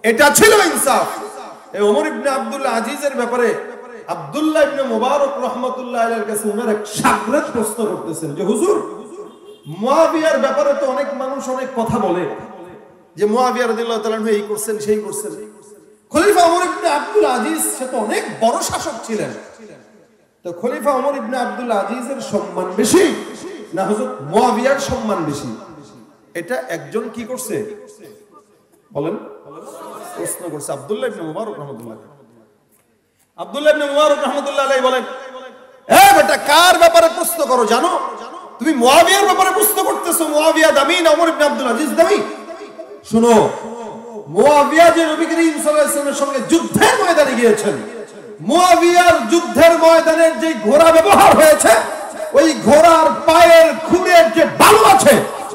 এটা ছিল ইনসাফ। এই ওমর ইবনে আব্দুল আজিজের ব্যাপারে আব্দুল্লাহ ইবনে মুবারক রাহমাতুল্লাহ আলাইহির কাছে ওনার এক শাগরেদ প্রশ্ন করতেছেন যে হুজুর, মুয়াবিয়ার ব্যাপারে তো অনেক মানুষ অনেক কথা বলে যে মুয়াবিয়া রাদিয়াল্লাহু তাআলা এই করছেন সেই করছেন। খলিফা ওমর ইবনে আব্দুল আজিজ সে তো অনেক বড় শাসক ছিলেন, তো খলিফা ওমর ইবনে আব্দুল আজিজের সম্মান বেশি না হযরত মুয়াবিয়ার সম্মান বেশি? এটা একজন কি করছে বলেন, প্রশ্ন করছে আব্দুল্লাহ ইবনে মুবারক রাহমাতুল্লাহ। আব্দুল্লাহ ইবনে মুবারক রাহমাতুল্লাহ আলাইহি বলেন, এ বেটা কার ব্যাপারে প্রশ্ন করো জানো? তুমি মুয়াবিয়ার ব্যাপারে প্রশ্ন করতেছো, মুয়াবিয়া দামি না ওমর ইবনে আব্দুল আজিজ দামি? শুনো, মুয়াবিয়া যে নবী করিম সাল্লাল্লাহু আলাইহি ওয়াসাল্লামের সঙ্গে যুদ্ধের ময়দানে গিয়েছেন, মুয়াবিয়ার যুদ্ধের ময়দানের যে ঘোড়া ব্যবহার হয়েছে, ওই ঘোড়ার পায়ের খুরের যে বালু আছে,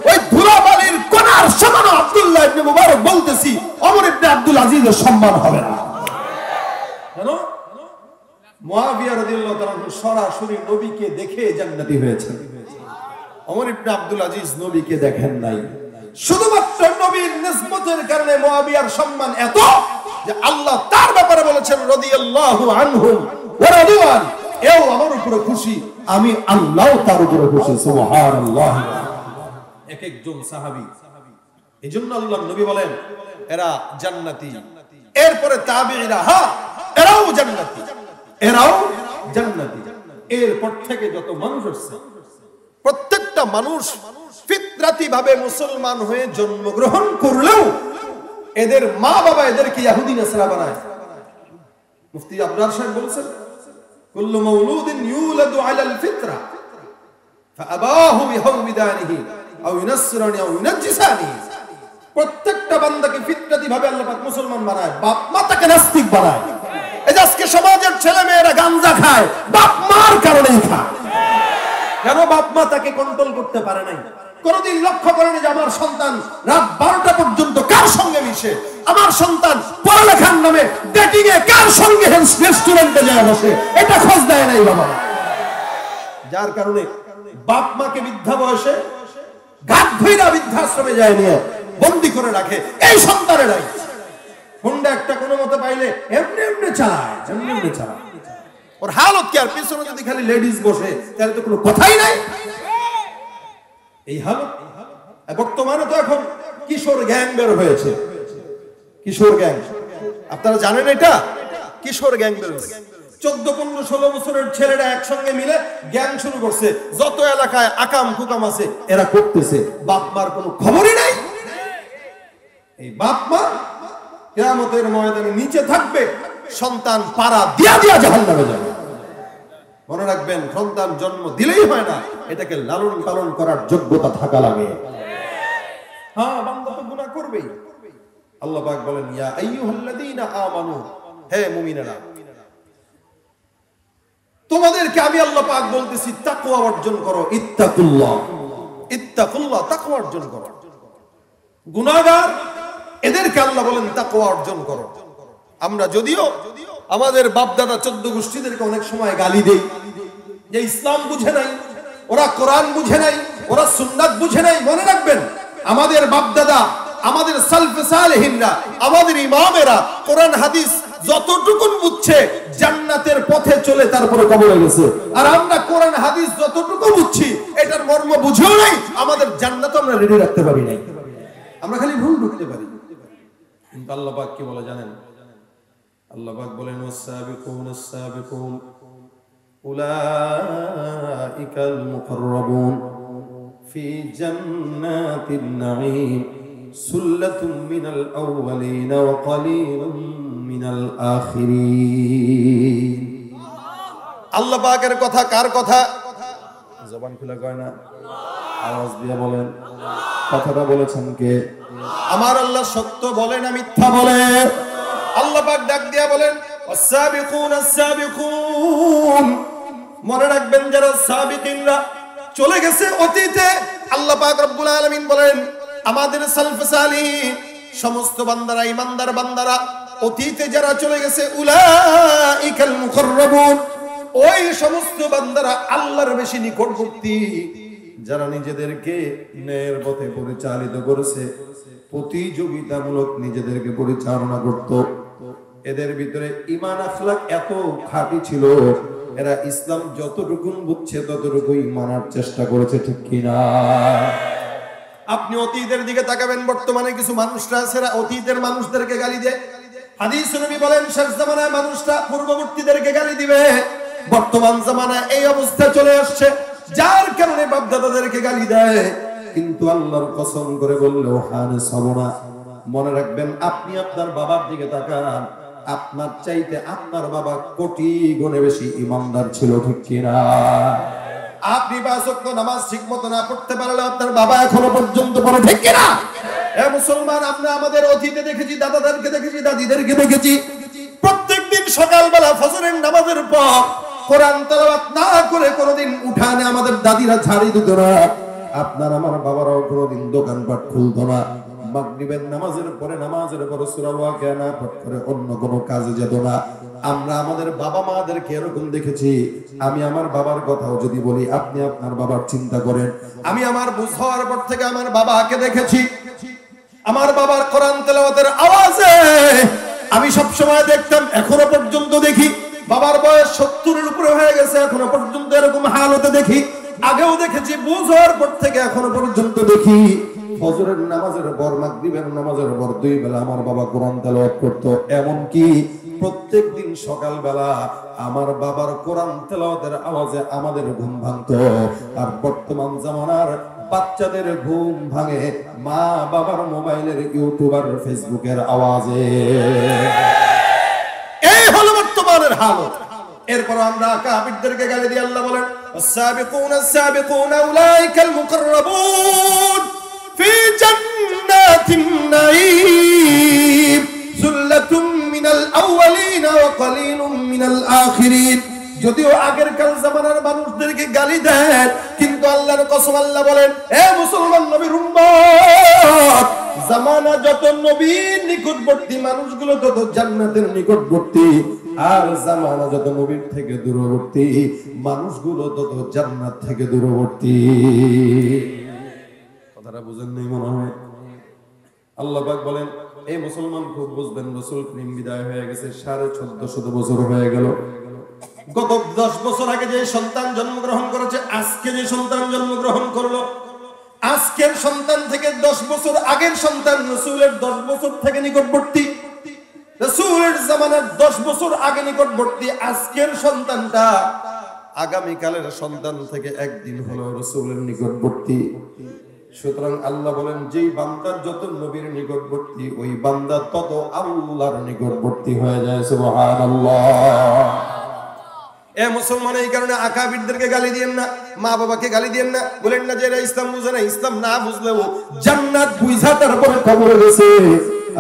ওই ধুলাবালির কোনার সমান আব্দুল্লাহ ইবনে মুবারক বলতেছি ওমর ইবনে আব্দুল আজিজের সম্মান হবে না। কেন? মুয়াবিয়া রাদিয়াল্লাহু তাআলা সরাসরি নবীকে দেখে জান্নাতি হয়েছেন, ওমর ইবনে আব্দুল আজিজ নবীকে দেখেন নাই। শুধুমাত্র নবীর নিসবতের কারণে মুয়াবিয়ার সম্মান এত যে আল্লাহ তার ব্যাপারে বলেছেন রাদিয়াল্লাহু আনহুম ওয়া রাদওয়ান, এও আমার উপরে খুশি, আমি আল্লাহ তার উপরে খুশি। সুবহানাল্লাহ। এক একজন সাহাবী, এজন্য আল্লাহর নবী বলেন এরা জান্নাতি। এরপরে তাবেঈরা, হ্যাঁ এরাও জান্নাতি, এরাও জান্নাতি। এরপর থেকে যত মানুষ আসছে, প্রত্যেকটা মানুষ ফিতরাতি ভাবে মুসলমান হয়ে জন্মগ্রহণ করলেও এদের মা বাবা এদেরকে ইহুদি নাসারা বানায়। মুফতি আবরার সাহেব বলেছেন, কুল্লু মাউলুদিন ইউলাদু আলাল ফিতরা ফাআবাহু বিহাউদানিহি আও ইউনাসরানি আও ইউনাজ্জিসানি। প্রত্যেকটা বান্দাকে ফিতরাতি ভাবে আল্লাহ পাক মুসলমান বানায়, বাপ মা তাকে নাস্তিক বানায়। এই যে আজকে সমাজের ছেলে মেয়েরা গাঞ্জা খায়, বাপ মার কারণেই খায়। কেন? বাপ মা তাকে কন্ট্রোল করতে পারে নাই। কোনদিন লক্ষ্য করেনি যে আমার সন্তান রাত 12টা পর্যন্ত কার সঙ্গে মিশে, আমার সন্তান পড়ালেখার নামে ডেটিং এ কার সঙ্গে রেস্টুরেন্টে যায় বসে, এটা খোঁজ দেয় নাই বাবা। যার কারণে বাপ মাকে বৃদ্ধা বয়সে গাছ ধইরা বৃদ্ধাশ্রমে যায় নিয়ে বন্দি করে রাখে। এই সন্তানেরাই হুন্ডা একটা কোনো মতে পাইলে এমনি এমনি চালায়, এমনি এমনি চালায়। ওর হালত কি? আর পিছনে যদি খালি লেডিস বসে তাহলে তো কোনো কথাই নাই। এই হালত। বর্তমানে তো এখন কিশোর গ্যাং বের হয়েছে, কিশোর গ্যাং। আপনারা জানেন এটা? কিশোর গ্যাং বের হয়েছে। 14, 15, 16 বছরের ছেলেরা একসঙ্গে মিলে গ্যাং শুরু করছে। যত এলাকায় আকাম কুকাম আছে এরা করতেছে, বাপ মার কোনো খবরই নাই। এই বাপ মা কিয়ামতের ময়দানে নিচে থাকবে, সন্তান পাড়া দিয়া দিয়া জাহান্নামে যাবে। মনে রাখবেন, সন্তান জন্ম দিলেই হয় না, এটাকে লালন পালন করার যোগ্যতা থাকা লাগে। হ্যাঁ, বান্দা তো গুনাহ করবেই। আল্লাহ পাক বলেন, ইয়া আইয়ুহাল্লাযীনা আমানু, হে মুমিনেরা, তোমাদেরকে আমি আল্লাহ পাক বলতেছি তাকওয়া অর্জন করো। ইত্তাকুল্লাহ, ইত্তাকুল্লাহ, তাকওয়া অর্জন করো। গুনাহগার এদেরকে আল্লাহ বলেন তাকওয়া অর্জন করো। আমরা যদিও আমাদের বাপ দাদা 14 গোষ্ঠীদেরকে অনেক সময় গালি দেই যে ইসলাম বুঝে নাই, ওরা কোরআন বুঝে নাই, ওরা সুন্নাত বুঝে নাই। মনে রাখবেন, আমাদের বাপ দাদা, আমাদের সালফে সালেহিনরা, আমাদের ইমামেরা কোরআন হাদিস যতটুকুন বুঝছে জান্নাতের পথে চলে তারপরে কবরে গেছে। আর আমরা কোরআন হাদিস যতটুকু বুঝছি এটার মর্ম বুঝেও নাই, আমাদের জান্নাত আমরা রেডি রাখতে পারি নাই। আমরা খালি ভুল ঢুকতে পারি। কিন্তু আল্লাহ পাক কি বলে জানেন? আল্লাহ পাক বলেন, ওয়াস-সাবিকুন আস-সাবিকুন উলাইকাল মুকাররাবুন ফি জান্নাতিন নাঈম সুল্লাতুম মিনাল আউওয়ালিন ওয়া কালিলুম মিনাল আখিরিন। আল্লাহ পাকের কথা কার কথা? জবান খুলে কয় না, আওয়াজ দিয়ে বলেন। কথাটা বলেছেন কে? আমার আল্লাহ সত্য বলে না মিথ্যা বলে? আল্লাহ পাক ডাক দিয়া বলেন, ওয়াস-সাবিকুন আস-সাবিকুন। মনে রাখবেন, যারা সাবিকিনরা চলে গেছে অতীতে, আল্লাহ পাক রব্বুল আলামিন বলেন আমাদের সালফে সালিহিন সমস্ত বান্দারা, ইমানদার বান্দারা অতীতে যারা চলে গেছে, উলাইকাল মুকাররাবুন, ওই সমস্ত বান্দারা আল্লাহর বেশি নিকটবর্তী, যারা নিজেদেরকে ন্যায়ের পথে পরিচালিত করেছে, প্রতিযোগিতামূলক নিজেদেরকে পরিচালনা করত। এদের ভিতরে ঈমান আখলাক এত খাঁটি ছিল, এরা ইসলাম যতটুকু বুঝছে ততটুকুই মানার চেষ্টা করেছে, ঠিক কিনা? আপনি অতীতের দিকে তাকাবেন, বর্তমানে কিছু মানুষরা আছে অতীতের মানুষদেরকে গালি দেয়। হাদিস নবী বলেন শেষ জামানায় মানুষরা পূর্ববর্তীদেরকে গালি দিবে। বর্তমান জামানায় এই অবস্থা চলে আসছে, যার কারণে বাপ-দাদাদেরকে গালি দেয়। কিন্তু আল্লাহর কসম করে বললেও হানিস হব না। মনে রাখবেন, আপনি আপনার বাবার দিকে তাকান, আপনার চাইতে আপনার বাবা কোটি গুণে বেশি ইমানদার ছিল, ঠিক কিনা? আপনি 5 ওয়াক্ত নামাজ ঠিকমতো না পড়তে পারলে আপনার বাবা এখনো পর্যন্ত পড়ে, ঠিক কিনা? এ মুসলমান, আমরা আমাদের অতীতে দেখেছি, দাদাদেরকে দেখেছি, দাদিদেরকে দেখেছি, প্রত্যেকদিন সকালবেলা ফজরের নামাজের পর কোরআন তেলাওয়াত না করে কোনোদিন উঠানে আমাদের দাদিরা ঝাড়ি দিত না। আপনার আমার বাবারাও কোনোদিন দোকানপাট খুলতো না। মাগরিবের নামাজের পরে সূরা ওয়াকিয়া না পাঠ করে অন্য কোনো কাজে যেত না। আমরা আমাদের বাবা মাদেরকে এরকম দেখেছি। আমি আমার বাবার কথাও যদি বলি, আপনি আপনার বাবার চিন্তা করেন। আমি আমার বুঝ হওয়ার পর থেকে আমার বাবাকে দেখেছি, আমার বাবার কোরআন তেলাওয়াতের আওয়াজে আমি সব সময় দেখতাম, এখনো পর্যন্ত দেখি। বাবার বয়স 70-এর উপরে হয়ে গেছে, এখনো পর্যন্ত এরকম হালতে দেখি। আগেও দেখেছি, বুঝ হওয়ার পর থেকে এখনো পর্যন্ত দেখি। ফজরের নামাজের পর, মাগরিবের নামাজের পর 2 বেলা আমার বাবা কোরআন তেলাওয়াত করত। এমন কি প্রত্যেকদিন সকালবেলা আমার বাবার কোরআন তেলাওয়াতের আওয়াজে আমাদের ঘুম ভাঙতো। আর বর্তমান জামানার বাচ্চাদের ঘুম ভাঙে মা বাবার মোবাইলের, ইউটিউবার, ফেসবুকের আওয়াজে। এই হলো বর্তমানের হালত। এরপর আমরা কাফিরদেরকে গালি দিয়ে আল্লাহ বলেন, "আস-সাবিকুনা আস-সাবিকুনা উলাইকাল মুকাররাবুন ফি জান্নাতিন নাঈম সুল্লাতুম মিনাল আউয়ালিন ওয়া কালিলুম মিনাল আখিরিন।" যদিও আগের কাল জামানার মানুষদেরকে গালি দেন, কিন্তু আল্লাহর কসম, আল্লাহ বলেন, হে মুসলমান নবীর উম্মত, জামানা যত নবীর নিকটবর্তী, মানুষগুলো তত জান্নাতের নিকটবর্তী। আর জামানা যত নবীর থেকে দূরবর্তী, মানুষগুলো তত জান্নাত থেকে দূরবর্তী। কথাটা বুঝেন নাই মনে হয়? আল্লাহ পাক বলেন, এই মুসলমান খুব বুঝবেন, রাসূল করিম বিদায় হয়ে গেছে 1450 বছর হয়ে গেল। গত 10 বছর আগে যে সন্তান জন্মগ্রহণ করেছে, আজকে যে সন্তান জন্মগ্রহণ করলো, আজকের সন্তান থেকে 10 বছর আগের সন্তান রাসূলের 10 বছর থেকে নিকটবর্তী। রাসূলের জামানার 10 বছর আগে নিকটবর্তী, আজকের সন্তানটা আগামী কালের সন্তান থেকে একদিন হলো রাসূলের নিকটবর্তী। সুতরাং আল্লাহ বলেন, যেই বান্দার যত নবীর নিকটবর্তী, ওই বান্দা তত আল্লাহর নিকটবর্তী হয়ে যায়। সুবহানাল্লাহ। এ মুসলমান, এই কারণে আকাবিরদেরকে গালি দিয়েন না, মা বাবাকে গালি দিয়েন না, বলেন না যে এরা ইসলাম বুঝে না। ইসলাম না বুঝলেও জান্নাত বুঝা তারপরে কবরে গেছে।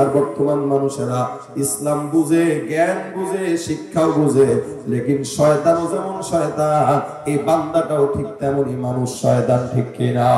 আর বর্তমান মানুষেরা ইসলাম বুঝে, জ্ঞান বুঝে, শিক্ষাও বুঝে, লেকিন শয়তানও যেমন শয়তান, এই বান্দাটাও ঠিক তেমনই মানুষ, শয়তান, ঠিক কিনা?